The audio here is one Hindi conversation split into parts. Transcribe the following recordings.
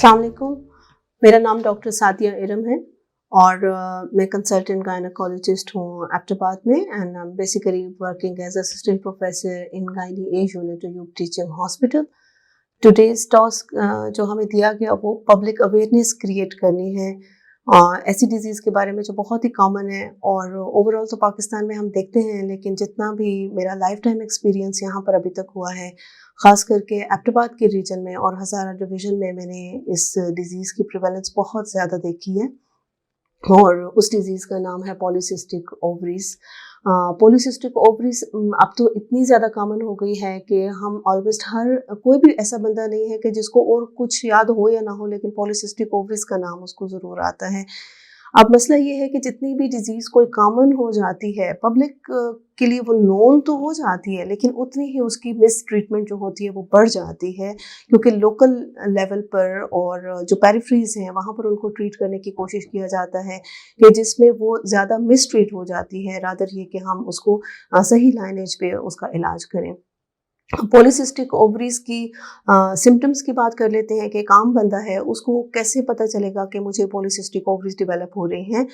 अस्सलाम वालेकुम। मेरा नाम डॉक्टर सादिया इरम है और मैं कंसल्टेंट गायनेकोलॉजिस्ट हूँ एबटाबाद में and I am basically working as assistant professor in gynae as unit Ayub teaching hospital. Today's task जो हमें दिया गया वो पब्लिक अवेयरनेस क्रिएट करनी है ऐसी डिजीज़ के बारे में जो बहुत ही कॉमन है और ओवरऑल तो पाकिस्तान में हम देखते हैं, लेकिन जितना भी मेरा लाइफ टाइम एक्सपीरियंस यहाँ पर अभी तक हुआ है, ख़ास करके एबटाबाद के रीजन में और हज़ारा डिवीज़न में मैंने इस डिज़ीज़ की प्रिवेलेंस बहुत ज़्यादा देखी है और उस डिज़ीज़ का नाम है पॉलीसिस्टिक ओवरीज़। पॉलीसिस्टिक ओवरीज़ अब तो इतनी ज़्यादा कॉमन हो गई है कि हम ऑलमोस्ट कोई भी ऐसा बंदा नहीं है कि जिसको और कुछ याद हो या ना हो, लेकिन पॉलीसिस्टिक ओवरीज़ का नाम उसको ज़रूर आता है। अब मसला ये है कि जितनी भी डिज़ीज़ कोई कॉमन हो जाती है, पब्लिक के लिए वो नोन तो हो जाती है, लेकिन उतनी ही उसकी मिस ट्रीटमेंट जो होती है वो बढ़ जाती है, क्योंकि लोकल लेवल पर और जो पेरिफेरीज़ हैं वहाँ पर उनको ट्रीट करने की कोशिश किया जाता है कि जिसमें वो ज़्यादा मिस ट्रीट हो जाती है, रादर ये कि हम उसको सही लाइनेज पे उसका इलाज करें। पॉलीसिस्टिक ओवरीज की सिम्टम्स की बात कर लेते हैं कि एक आम बंदा है उसको कैसे पता चलेगा कि मुझे पॉलीसिस्टिक ओवरीज डेवलप हो रही हैं।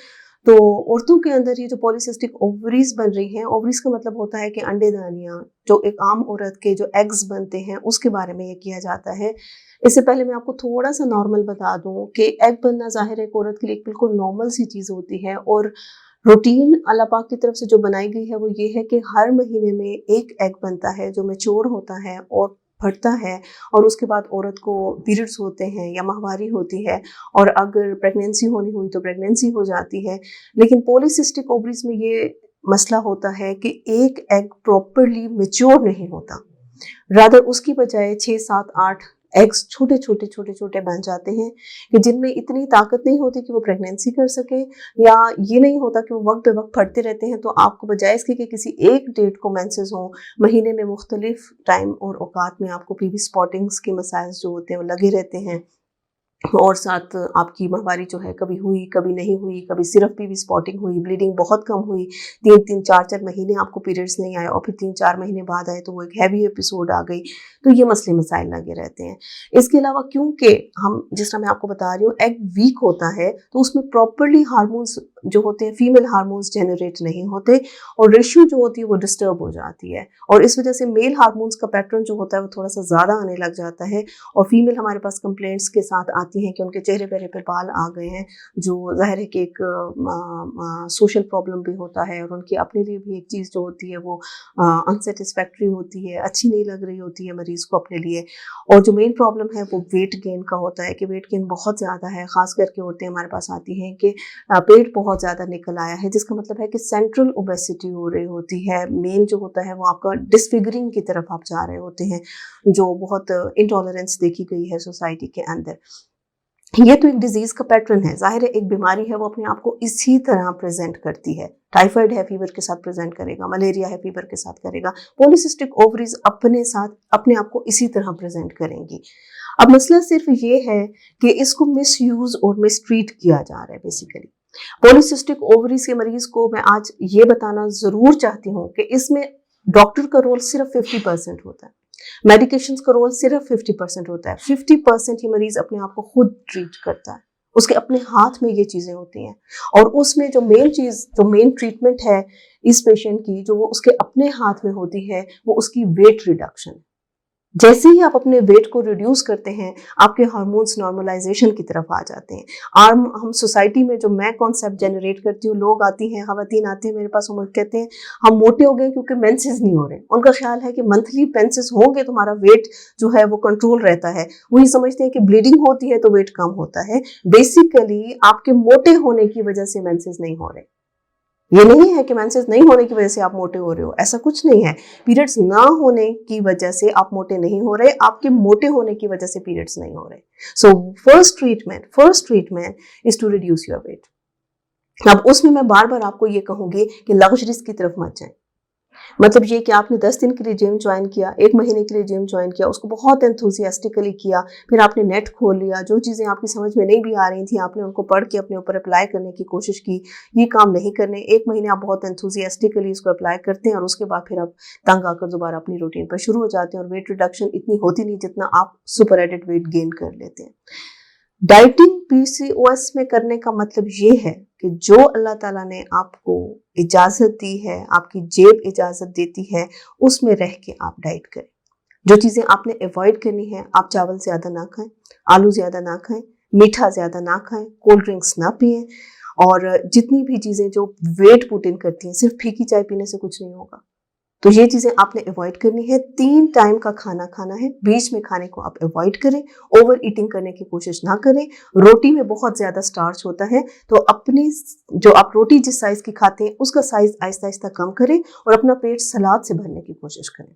तो औरतों के अंदर ये जो पॉलीसिस्टिक ओवरीज बन रही हैं, ओवरीज का मतलब होता है कि अंडेदानियाँ जो एक आम औरत के जो एग्स बनते हैं उसके बारे में ये किया जाता है। इससे पहले मैं आपको थोड़ा सा नॉर्मल बता दूं कि एग बनना ज़ाहिर है एक औरत के लिए बिल्कुल नॉर्मल सी चीज़ होती है और रूटीन अल्लाह पाक की तरफ से जो बनाई गई है वो ये है कि हर महीने में एक एग बनता है जो मैच्योर होता है और फटता है और उसके बाद औरत को पीरियड्स होते हैं या माहवारी होती है और अगर प्रेगनेंसी होनी हुई तो प्रेगनेंसी हो जाती है। लेकिन पॉलीसिस्टिक ओवरीज में ये मसला होता है कि एक एग प्रॉपरली मैच्योर नहीं होता, रादर उसकी बजाय 6, 7, 8 एग्स छोटे छोटे छोटे छोटे बन जाते हैं कि जिनमें इतनी ताकत नहीं होती कि वो प्रेगनेंसी कर सके, या ये नहीं होता कि वो वक्त बे वक्त फटते रहते हैं। तो आपको बजाय इसके कि किसी एक डेट को मेंसेस हो, महीने में मुख्तलिफ टाइम और औकात में आपको पीवी स्पॉटिंग्स के मसाइल जो होते हैं वो लगे रहते हैं और साथ आपकी माहवारी जो है कभी हुई कभी नहीं हुई, कभी सिर्फ पीवी स्पॉटिंग हुई, ब्लीडिंग बहुत कम हुई, 3-3, 4-4 महीने आपको पीरियड्स नहीं आए और फिर 3-4 महीने बाद आए तो वो एक हैवी एपिसोड आ गई। तो ये मसले मसाइल लगे रहते हैं। इसके अलावा क्योंकि हम जिस तरह मैं आपको बता रही हूँ एग वीक होता है तो उसमें प्रॉपरली हार्मोन्स जो होते हैं फीमेल हार्मोन्स जनरेट नहीं होते और रेशियो जो होती है वो डिस्टर्ब हो जाती है और इस वजह से मेल हार्मोन्स का पैटर्न जो होता है वो थोड़ा सा ज़्यादा आने लग जाता है और फीमेल हमारे पास कंप्लेंट्स के साथ आती हैं कि उनके चेहरे पे बाल आ गए हैं, जो ज़ाहिर है कि एक सोशल प्रॉब्लम भी होता है और उनकी अपने लिए भी एक चीज़ जो होती है वो अनसेटिस्फैक्ट्री होती है, अच्छी नहीं लग रही होती है मरीज़ को अपने लिए। और जो मेन प्रॉब्लम है वो वेट गेन का होता है कि वेट गेन बहुत ज़्यादा है, ख़ास करके औरतें हमारे पास आती हैं कि पेट बहुत ज़्यादा निकल आया है, जिसका मतलब है कि सेंट्रल ओबेसिटी हो रही होती है। मेन जो होता है वो आपका डिसफिगरिंग की तरफ आप जा रहे होते हैं, जो बहुत इंटॉलरेंस देखी गई है सोसाइटी के अंदर। ये तो एक डिजीज का पैटर्न है, जाहिर है एक बीमारी है वो अपने आप को इसी तरह प्रेजेंट करती है। टाइफाइड है फीवर के साथ प्रेजेंट करेगा, मलेरिया है फीवर के साथ करेगा, पॉलीसिस्टिक ओवरीज अपने साथ अपने आप को इसी तरह प्रेजेंट करेंगी। अब मसला सिर्फ ये है कि इसको मिस यूज और मिस ट्रीट किया जा रहा है। बेसिकली पॉलीसिस्टिक ओवरीज के मरीज को मैं आज ये बताना जरूर चाहती हूँ कि इसमें डॉक्टर का रोल सिर्फ 50% होता है, मेडिकेशंस का रोल सिर्फ 50% होता है। 50% ही मरीज अपने आप को खुद ट्रीट करता है, उसके अपने हाथ में ये चीजें होती हैं और उसमें जो मेन चीज जो मेन ट्रीटमेंट है इस पेशेंट की जो वो उसके अपने हाथ में होती है वो उसकी वेट रिडक्शन। जैसे ही आप अपने वेट को रिड्यूस करते हैं आपके हार्मोन्स नॉर्मलाइजेशन की तरफ आ जाते हैं। हम सोसाइटी में जो मैं कॉन्सेप्ट जनरेट करती हूँ, लोग आती हैं, खवातीन आती हैं मेरे पास, वो कहते हैं हम मोटे हो गए क्योंकि मेंसेस नहीं हो रहे। उनका ख्याल है कि मंथली मेंसेस होंगे तो हमारा वेट जो है वो कंट्रोल रहता है। वही समझते हैं कि ब्लीडिंग होती है तो वेट कम होता है। बेसिकली आपके मोटे होने की वजह से मेंसेस नहीं हो रहे। ये नहीं है कि मेंसेस नहीं होने की वजह से आप मोटे हो रहे हो, ऐसा कुछ नहीं है। पीरियड्स ना होने की वजह से आप मोटे नहीं हो रहे, आपके मोटे होने की वजह से पीरियड्स नहीं हो रहे। So first treatment is to reduce your weight. अब उसमें मैं बार बार आपको ये कहूंगी कि लग्जरीज की तरफ मत जाएं। मतलब ये कि आपने 10 दिन के लिए जिम ज्वाइन किया, 1 महीने के लिए जिम ज्वाइन किया, उसको बहुत एंथुसियास्टिकली किया, फिर आपने नेट खोल लिया, जो चीज़ें आपकी समझ में नहीं भी आ रही थी आपने उनको पढ़ के अपने ऊपर अप्लाई करने की कोशिश की। ये काम नहीं करने। 1 महीने आप बहुत एंथुसियास्टिकली इसको अप्लाई करते हैं और उसके बाद फिर आप तंग आकर दोबारा अपनी रूटीन पर शुरू हो जाते हैं और वेट रिडक्शन इतनी होती नहीं जितना आप सुपर एडेड वेट गेन कर लेते हैं। डाइटिंग पीसीओएस में करने का मतलब ये है कि जो अल्लाह ताला ने आपको इजाजत दी है, आपकी जेब इजाजत देती है, उसमें रह के आप डाइट करें। जो चीजें आपने अवॉइड करनी है, आप चावल ज्यादा ना खाएं, आलू ज्यादा ना खाएं, मीठा ज्यादा ना खाएं, कोल्ड ड्रिंक्स ना पिएं, और जितनी भी चीजें जो वेट पुट इन करती हैं, सिर्फ फीकी चाय पीने से कुछ नहीं होगा। तो ये चीजें आपने अवॉइड करनी है। 3 टाइम का खाना खाना है, बीच में खाने को आप अवॉइड करें, ओवर ईटिंग करने की कोशिश ना करें। रोटी में बहुत ज्यादा स्टार्च होता है, तो अपनी जो आप रोटी जिस साइज की खाते हैं उसका साइज आहिस्ता आहिस्ता कम करें और अपना पेट सलाद से भरने की कोशिश करें।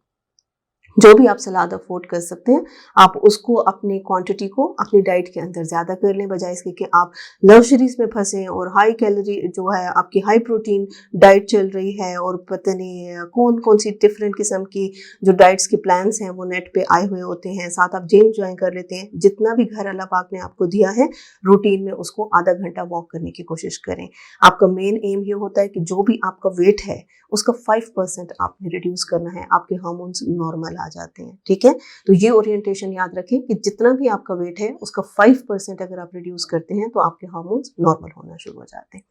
जो भी आप सलाद अफोर्ड कर सकते हैं, आप उसको अपनी क्वांटिटी को अपनी डाइट के अंदर ज़्यादा कर लें, बजाय इसके कि आप लग्जरीज में फंसें और हाई कैलोरी जो है आपकी हाई प्रोटीन डाइट चल रही है और पता नहीं कौन कौन सी डिफरेंट किस्म की जो डाइट्स के प्लान्स हैं वो नेट पे आए हुए होते हैं। साथ आप जिम ज्वाइन कर लेते हैं। जितना भी घर अल्लाह पाक ने आपको दिया है रूटीन में, उसको आधा घंटा वॉक करने की कोशिश करें। आपका मेन एम ये होता है कि जो भी आपका वेट है उसका 5% आपने रिड्यूस करना है, आपके हार्मोन्स नॉर्मल आ जाते हैं। ठीक है, तो ये ओरिएंटेशन याद रखें कि जितना भी आपका वेट है उसका 5% अगर आप रिड्यूस करते हैं तो आपके हार्मोन्स नॉर्मल होना शुरू हो जाते हैं।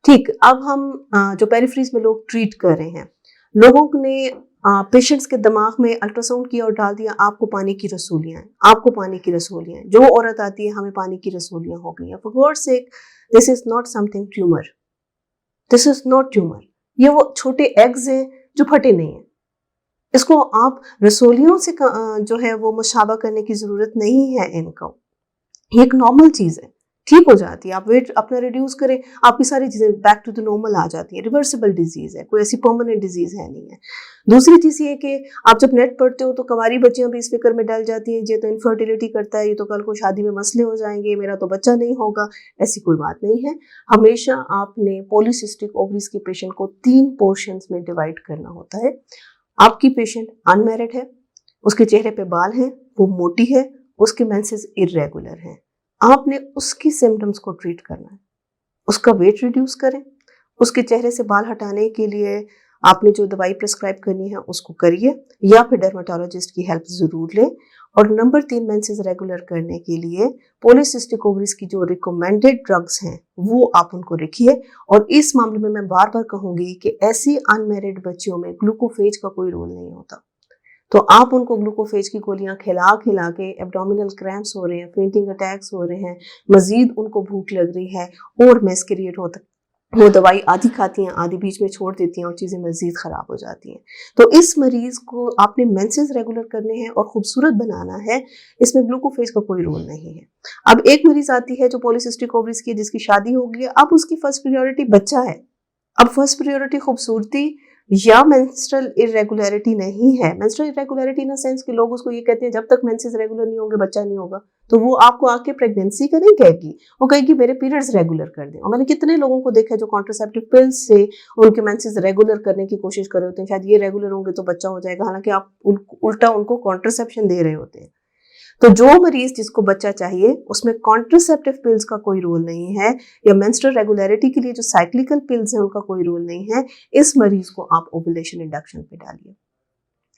ठीक, अब हम जो पेरिफ्रीज में लोग ट्रीट कर रहे हैं, लोगों ने पेशेंट्स के दिमाग में अल्ट्रासाउंड किया और डाल दिया आपको पानी की रसूलियां हैं, आपको पानी की रसूलियां हैं। जो औरत आती है हमें पानी की रसूलियां हो गई हैं। For God's sake, this is not something tumour, this is not tumour. ये वो छोटे एग्स हैं जो फटे नहीं हैं। इसको आप रसोलियों से जो है वो मुशाबा करने की जरूरत नहीं है। इनको ये एक नॉर्मल चीज है, ठीक हो जाती है। आप वेट अपना रिड्यूस करें, आपकी सारी चीजें बैक टू द नॉर्मल आ जाती है। रिवर्सिबल डिजीज है, कोई ऐसी परमानेंट डिजीज है नहीं है। दूसरी चीज ये कि आप जब नेट पढ़ते हो तो कुंवारी बच्चियां भी इस फिक्र में डल जाती हैं, ये तो इनफर्टिलिटी करता है, ये तो कल को शादी में मसले हो जाएंगे, मेरा तो बच्चा नहीं होगा। ऐसी कोई बात नहीं है। हमेशा आपने पॉलीसिस्टिक ओवरीज के पेशेंट को 3 पोर्शंस में डिवाइड करना होता है। आपकी पेशेंट अनमैरिड है, उसके चेहरे पे बाल हैं, वो मोटी है, उसके मेंसेस इरेगुलर हैं, आपने उसकी सिम्टम्स को ट्रीट करना है। उसका वेट रिड्यूस करें, उसके चेहरे से बाल हटाने के लिए आपने जो दवाई प्रिस्क्राइब करनी है उसको करिए, या फिर डर्माटोलॉजिस्ट की हेल्प जरूर लें। और नंबर 3, मेंसेस रेगुलर करने के लिए पॉलीसिस्टिक ओवरीज की जो रिकमेंडेड ड्रग्स हैं वो आप उनको रखिए। और इस मामले में मैं बार बार कहूंगी कि ऐसी अनमैरिड बच्चियों में ग्लूकोफेज का कोई रोल नहीं होता। तो आप उनको ग्लूकोफेज की गोलियां खिला खिला के एब्डोमिनल क्रैम्प्स हो रहे हैं, फेंटिंग अटैक्स हो रहे हैं, मजीद उनको भूख लग रही है और मेस क्रिएट होता है। वो दवाई आधी खाती हैं, आधी बीच में छोड़ देती हैं और चीज़ें मजीद ख़राब हो जाती हैं। तो इस मरीज को आपने मेंसेस रेगुलर करने हैं और खूबसूरत बनाना है, इसमें ग्लूकोफेज का कोई रोल नहीं है। अब एक मरीज आती है जो पॉलीसिस्टिक ओवरीज की, जिसकी शादी हो गई है, अब उसकी फर्स्ट प्रायोरिटी बच्चा है। अब फर्स्ट प्रायोरिटी खूबसूरती या मेंस्ट्रुअल इरेगुलरिटी नहीं है। Menstrual irregularity in the sense कि लोग उसको ये कहते हैं जब तक मेंसेस रेगुलर नहीं होंगे बच्चा नहीं होगा। तो वो आपको आके प्रेगनेंसी का नहीं कहेगी, वो कहेगी मेरे पीरियड्स रेगुलर कर दें। और मैंने कितने लोगों को देखा है जो कॉन्ट्रासेप्टिव पिल्स से उनके मेंसेस रेगुलर करने की कोशिश कर रहे होते हैं, शायद ये रेगुलर होंगे तो बच्चा हो जाएगा, हालांकि आप उल्टा उनको कॉन्ट्रासेप्शन दे रहे होते हैं। तो जो मरीज जिसको बच्चा चाहिए उसमें कॉन्ट्रासेप्टिव पिल्स का कोई रोल नहीं है, या मेंस्ट्रुअल रेगुलरिटी के लिए जो साइक्लिकल पिल्स हैं उनका कोई रोल नहीं है। इस मरीज को आप ओवुलेशन इंडक्शन पे डालिए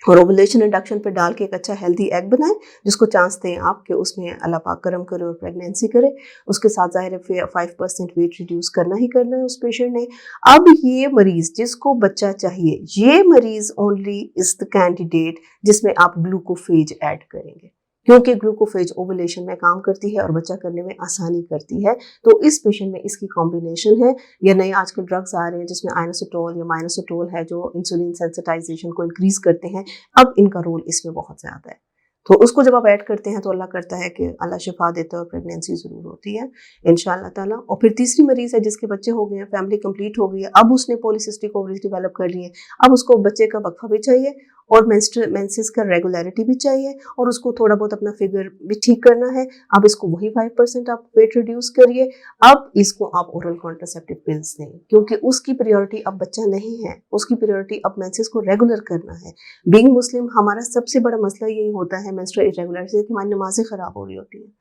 और ओवुलेशन इंडक्शन पे डाल के एक अच्छा हेल्दी एग बनाएं, जिसको चांस दें आप कि उसमें अल्लाह पाक करम करे और प्रेगनेंसी करे। उसके साथ ज़ाहिर है 5% वेट रिड्यूस करना ही करना है उस पेशेंट ने। अब ये मरीज जिसको बच्चा चाहिए, ये मरीज ओनली इज द कैंडिडेट जिसमें आप ग्लूकोफेज ऐड करेंगे, क्योंकि ग्लूकोफेज ओवुलेशन में काम करती है और बच्चा करने में आसानी करती है। तो इस पेशेंट में इसकी कॉम्बिनेशन है, या नए आजकल ड्रग्स आ रहे हैं जिसमें आइनोसिटोल या माइनोसिटोल है जो इंसुलिन सेंसिटाइजेशन को इंक्रीज करते हैं। अब इनका रोल इसमें बहुत ज़्यादा है। तो उसको जब आप ऐड करते हैं तो अल्लाह करता है कि अल्लाह शिफा देता है और प्रेगनेंसी ज़रूर होती है इंशाअल्लाह ताला। और फिर तीसरी मरीज़ है जिसके बच्चे हो गए हैं, फैमिली कंप्लीट हो गई है, अब उसने पॉलीसिस्टिक ओवरीज डेवलप कर लिए, अब उसको बच्चे का वक्फा भी चाहिए और मेंसेस का रेगुलरिटी भी चाहिए और उसको थोड़ा बहुत अपना फिगर भी ठीक करना है। अब इसको वही 5% आप वेट रिड्यूस करिए। अब इसको आप ओरल कॉन्ट्रासेप्टिव पिल्स दें, क्योंकि उसकी प्रायोरिटी अब बच्चा नहीं है, उसकी प्रायोरिटी अब मेंसेस को रेगुलर करना है। बीइंग मुस्लिम हमारा सबसे बड़ा मसला यही होता है मेंस्ट्रुअल इरेगुलरिटी, कि हमारी नमाजें ख़राब हो रही होती हैं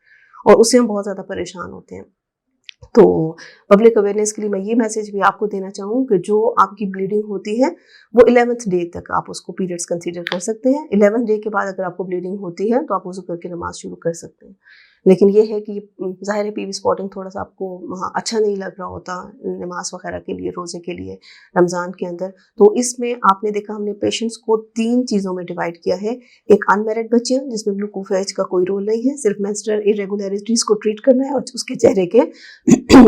और उससे हम बहुत ज़्यादा परेशान होते हैं। तो पब्लिक अवेयरनेस के लिए मैं ये मैसेज भी आपको देना चाहूँ कि जो आपकी ब्लीडिंग होती है वो 11th डे तक आप उसको पीरियड्स कंसीडर कर सकते हैं। 11th डे के बाद अगर आपको ब्लीडिंग होती है तो आप वज़ू करके नमाज शुरू कर सकते हैं। लेकिन ये है कि ज़ाहिर है पीवी स्पॉटिंग थोड़ा सा आपको वहाँ अच्छा नहीं लग रहा होता नमाज वगैरह के लिए, रोज़े के लिए, रमज़ान के अंदर। तो इसमें आपने देखा हमने पेशेंट्स को 3 चीज़ों में डिवाइड किया है। एक अनमैरिड बच्चे जिसमें ग्लूकोफेज का कोई रोल नहीं है, सिर्फ मेंस्ट्रुअल इर्रेगुलरिटीज़ को ट्रीट करना है और उसके चेहरे के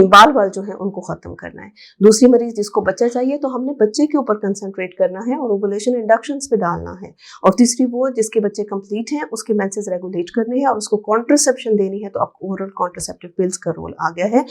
बाल जो हैं उनको ख़त्म करना है। दूसरी मरीज़ जिसको बच्चा चाहिए तो हमने बच्चे के ऊपर कंसंट्रेट करना है और ओवुलेशन इंडक्शंस पे डालना है। और तीसरी वो जिसके बच्चे कंप्लीट हैं, उसके मेंसेस रेगुलेट करने हैं और उसको कॉन्ट्रासेप्शन देनी है, तो आपको ओरल कॉन्ट्रासेप्टिव पिल्स का रोल आ गया है।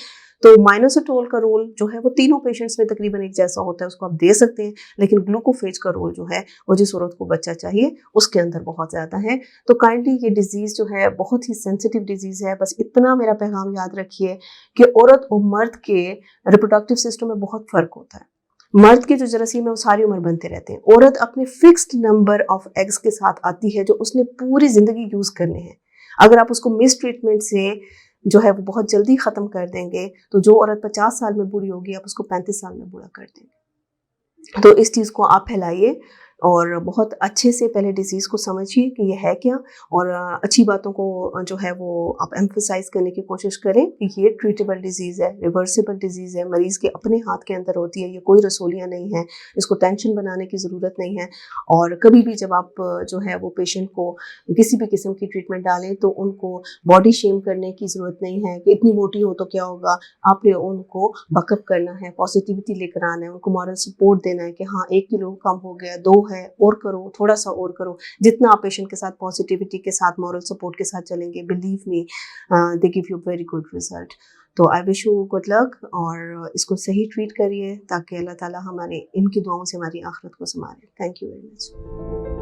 तो माइनोसिटोल का रोल जो है वो तीनों पेशेंट्स में तकरीबन एक जैसा होता है, उसको आप दे सकते हैं, लेकिन ग्लूकोफेज का रोल जो है वो जिस औरत को बच्चा चाहिए उसके अंदर बहुत ज़्यादा है। तो काइंडली ये डिजीज़ जो है बहुत ही सेंसिटिव डिजीज़ है। बस इतना मेरा पैगाम याद रखिए कि औरत और मर्द के रिप्रोडक्टिव सिस्टम में बहुत फ़र्क होता है। मर्द के जो जरासीम है वो सारी उम्र बनते रहते हैं। औरत अपने फिक्स्ड नंबर ऑफ एग्स के साथ आती है जो उसने पूरी ज़िंदगी यूज़ करने हैं। अगर आप उसको मिस ट्रीटमेंट से जो है वो बहुत जल्दी ख़त्म कर देंगे, तो जो औरत 50 साल में बूढ़ी होगी आप उसको 35 साल में बूढ़ा कर देंगे। तो इस चीज़ को आप फैलाइए और बहुत अच्छे से पहले डिज़ीज़ को समझिए कि ये है क्या, और अच्छी बातों को जो है वो आप एम्फसाइज़ करने की कोशिश करें कि ये ट्रीटेबल डिज़ीज़ है, रिवर्सिबल डिज़ीज़ है, मरीज़ के अपने हाथ के अंदर होती है, ये कोई रसौलियाँ नहीं है, इसको टेंशन बनाने की ज़रूरत नहीं है। और कभी भी जब आप जो है वो पेशेंट को किसी भी किस्म की ट्रीटमेंट डालें तो उनको बॉडी शेम करने की ज़रूरत नहीं है कि इतनी मोटी हो तो क्या होगा। आपने उनको बकअप करना है, पॉजिटिविटी लेकर आना है, उनको मॉरल सपोर्ट देना है कि हाँ 1 किलो कम हो गया, 2 है, और करो, थोड़ा सा और करो। जितना आप पेशेंट के साथ पॉजिटिविटी के साथ, मॉरल सपोर्ट के साथ चलेंगे, believe me they give you very good result. तो I wish you good luck और इसको सही ट्रीट करिए ताकि अल्लाह ताला हमारे इनकी दुआओं से हमारी आखिरत को संभाले। Thank you very much.